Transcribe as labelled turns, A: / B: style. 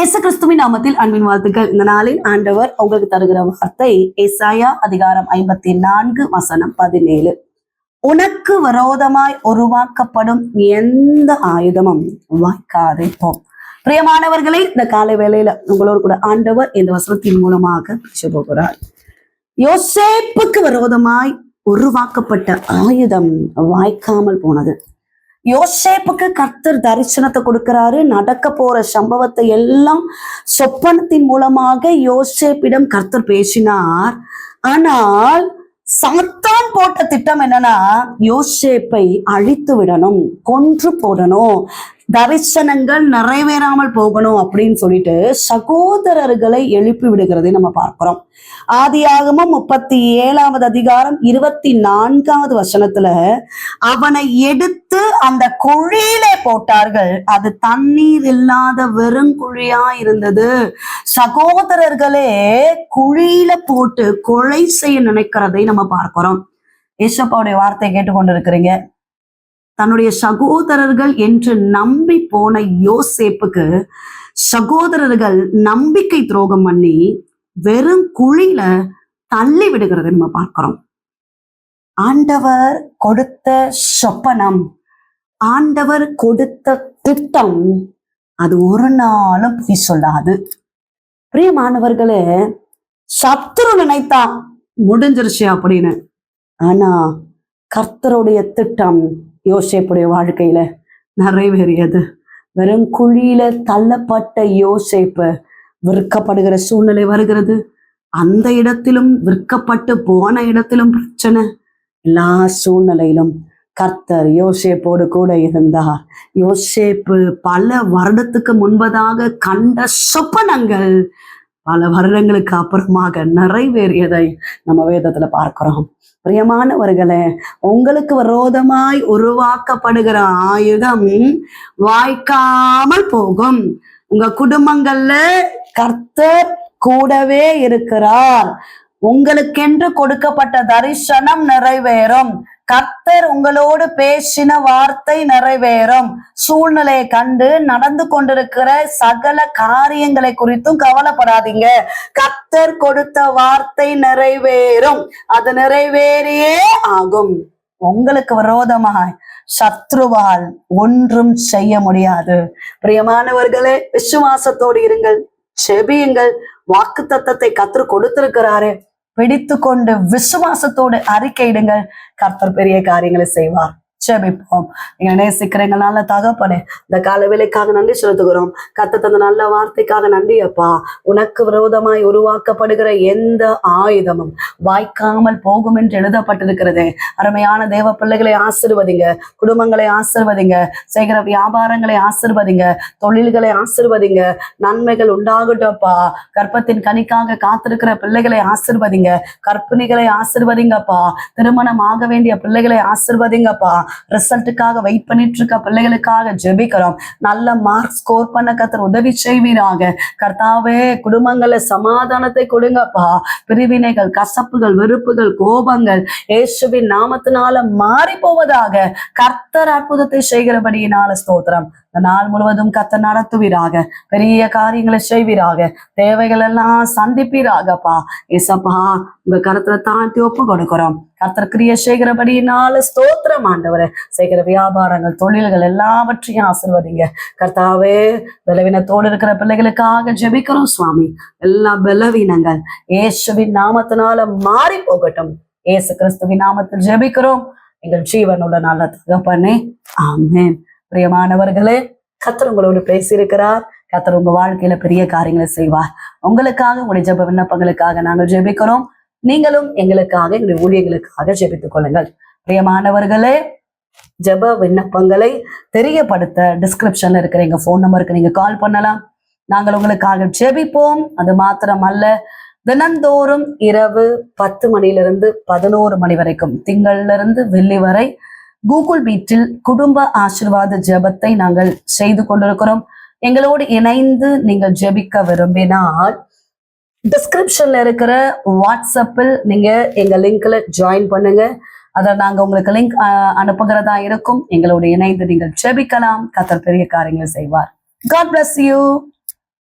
A: இயேசு கிறிஸ்துவின் நாமத்தில் அன்பின் வாழ்த்துக்கள். இந்த நாளில் ஆண்டவர் உங்களுக்கு தருகிற வார்த்தை ஏசாயா அதிகாரம் 54:17. உனக்கு விரோதமாய் உருவாக்கப்படும் எந்த ஆயுதமும் வாய்க்காதே போம். பிரியமானவர்களை, இந்த காலை வேளையில உங்களோடு கூட ஆண்டவர் இந்த வசனத்தின் மூலமாக பேச போகிறார். யோசேப்புக்கு விரோதமாய் உருவாக்கப்பட்ட ஆயுதம் வாய்க்காமல் போனது. யோசேப்புக்கு கர்த்தர் தரிசனத்தை கொடுக்கிறாரு. நடக்க போற சம்பவத்தை எல்லாம் சொப்பனத்தின் மூலமாக யோசேப்பிடம் கர்த்தர் பேசினார். ஆனால் சாத்தான் போட்ட திட்டம் என்னன்னா, யோசேப்பை அழித்து விடணும், கொன்று போடணும், தரிசனங்கள் நிறைவேறாமல் போகணும் அப்படின்னு சொல்லிட்டு சகோதரர்களை எழுப்பி விடுகிறதை நம்ம பார்க்கிறோம். ஆதியாகமம் 37 அதிகாரம் 24 வசனத்துல அவனை எடுத்து அந்த குழியிலே போட்டார்கள். அது தண்ணீர் இல்லாத வெறும் குழியா இருந்தது. சகோதரர்களே குழியில போட்டு கொலை செய்ய நினைக்கிறதை நம்ம பார்க்கிறோம். ஏசப்பாவுடைய வார்த்தையை கேட்டுக்கொண்டிருக்கிறீங்க. தன்னுடைய சகோதரர்கள் என்று நம்பி போன யோசேப்புக்கு சகோதரர்கள் நம்பிக்கை துரோகம் பண்ணி வெறும் குழியில தள்ளி விடுகிறத நம்ம பார்க்கிறோம். ஆண்டவர் கொடுத்த சொப்பனம், ஆண்டவர் கொடுத்த திட்டம், அது ஒரு நாளும் பொய் சொல்லாது. பிரியமானவர்களே, சத்துரு நினைத்தா முடிஞ்சிருச்சு அப்படின்னு. ஆனா கர்த்தருடைய திட்டம் யோசேப்புடைய வாழ்க்கையில நிறைவேறியது. வெறும் குழியில தள்ளப்பட்ட யோசேப்பு விற்கப்படுகிற சூழ்நிலை வருகிறது. அந்த இடத்திலும் விற்கப்பட்டு போன இடத்திலும் பிரச்சனை. எல்லா சூழ்நிலையிலும் கர்த்தர் யோசேப்போடு கூட இருந்தார். யோசேப்பு பல வருடத்துக்கு முன்பதாக கண்ட சொப்பனங்கள் பல வருடங்களுக்கு அப்புறமாக நிறைவேறியதை நம்ம வேதத்துல பார்க்கிறோம். பிரியமானவர்களே, உங்களுக்கு விரோதமாய் உருவாக்கப்படுகிற ஆயுதம் வாய்க்காமல் போகும். உங்க குடும்பங்கள்ல கர்த்தர் கூடவே இருக்கிறார். உங்களுக்கென்று கொடுக்கப்பட்ட தரிசனம் நிறைவேறும். கர்த்தர் உங்களோடு பேசின வார்த்தை நிறைவேறும். சூழ்நிலையை கண்டு நடந்து கொண்டிருக்கிற சகல காரியங்களை குறித்தும் கவலைப்படாதீங்க. கர்த்தர் கொடுத்த வார்த்தை நிறைவேறும். அது நிறைவேறியே ஆகும். உங்களுக்கு விரோதமாய் சத்ருவால் ஒன்றும் செய்ய முடியாது. பிரியமானவர்களே, விசுவாசத்தோடு இருங்கள், செபியுங்கள். வாக்கு தத்தத்தை கர்த்தர் கொடுத்திருக்கிறாரு. பிடித்து கொண்டு விசுவாசத்தோடு அறிக்கையிடுங்கள். கர்த்தர் பெரிய காரியங்களை செய்வார். ஜெபிப்போம். நீங்க நேசிக்கிறீங்க நல்ல தகப்பனே, இந்த கால வேலைக்காக நன்றி செலுத்துகிறோம். கர்த்தர் தந்த நல்ல வார்த்தைக்காக நன்றி அப்பா. உனக்கு விரோதமாய் உருவாக்கப்படுகிற எந்த ஆயுதமும் வாய்க்காமல் போகும் என்று எழுதப்பட்டிருக்கிறதே. அருமையான தேவ பிள்ளைகளை ஆசீர்வதிங்க, குடும்பங்களை ஆசீர்வதிங்க, செய்கிற வியாபாரங்களை ஆசீர்வதிங்க, தொழில்களை ஆசீர்வதிங்க. நன்மைகள் உண்டாகட்டும்ப்பா. கர்ப்பத்தின் கனிக்காக காத்திருக்கிற பிள்ளைகளை ஆசீர்வதிங்க, கர்ப்பிணிகளை ஆசீர்வதிங்கப்பா. திருமணம் ஆக வேண்டிய பிள்ளைகளை ஆசீர்வதிங்கப்பா. ரிசல்ட்டுக்காக வெயிட் பண்ணிட்டு இருக்க பிள்ளைகளுக்காக ஜெபிக்கிறோம். நல்ல மார்க் ஸ்கோர் பண்ண கர்த்தர் உதவி செய்வீராக. கர்த்தாவே, குடும்பங்கள சமாதானத்தை கொடுங்கப்பா. பிரிவினைகள், கசப்புகள், வெறுப்புகள், கோபங்கள் இயேசுவின் நாமத்தினால மாறி போவதாக. கர்த்தர் அற்புதத்தை செய்கிறபடியினால ஸ்தோத்திரம். இந்த நாள் முழுவதும் கர்த்தர் நடத்துவீராக. பெரிய காரியங்களை செய்வீராக. தேவைகள் எல்லாம் சந்திப்பீராகப்பா. ஏசப்பா, உங்க கருத்துல தாழ்த்தி ஒப்பு கொடுக்கிறோம். கர்த்தர் கிரியை செய்கிறபடியினால ஸ்தோத்திரம் ஆண்டவரே. செய்கிற வியாபாரங்கள், தொழில்கள் எல்லாவற்றையும் ஆசீர்வதிங்க. கர்த்தாவே, பலவீனத்தோடு இருக்கிற பிள்ளைகளுக்காக ஜெபிக்கிறோம் சுவாமி. எல்லா பலவீனங்கள் இயேசுவின் நாமத்தினால மாறி போகட்டும். இயேசு கிறிஸ்துவின் நாமத்தில் ஜெபிக்கிறோம் எங்கள் ஜீவனுள்ள நல்ல தகப்பனே, ஆமென். பிரியமானவர்களே, கர்த்தர் உங்களோடு பேசியிருக்கிறார். கர்த்தர் உங்க வாழ்க்கையில பெரிய காரியங்களை செய்வார். உங்களுக்காக, உங்களுடைய ஜெப விண்ணப்பங்களுக்காக நாங்கள் ஜெபிக்கிறோம். நீங்களும் எங்களுக்காக, எங்களுடைய ஊழியர்களுக்காக ஜெபித்துக் கொள்ளுங்கள். பிரியமானவர்களே, ஜெப விண்ணப்பங்களை தெரியப்படுத்த டிஸ்கிரிப்ஷன்ல இருக்கிற எங்க போன் நம்பருக்கு நீங்க கால் பண்ணலாம். நாங்கள் உங்களுக்காக ஜெபிப்போம். அது மாத்திரம் அல்ல, தினந்தோறும் இரவு 10 மணியிலிருந்து 11 மணி வரைக்கும், திங்கள்ல இருந்து வெள்ளி வரை கூகுள் மீட்டில் குடும்ப ஆசீர்வாத ஜெபத்தை நாங்கள் செய்து கொண்டிருக்கிறோம். எங்களோடு இணைந்து நீங்கள் ஜெபிக்க விரும்பினால் டிஸ்கிரிப்ஷன்ல இருக்கிற வாட்ஸ்அப்பில் நீங்க எங்க லிங்க்ல ஜாயின் பண்ணுங்க. அதை நாங்க உங்களுக்கு லிங்க் அனுப்புகிறதா இருக்கும். எங்களோட இணைந்து நீங்கள் ஜெபிக்கலாம். கர்த்தர் பெரிய காரியங்களை செய்வார். God bless you.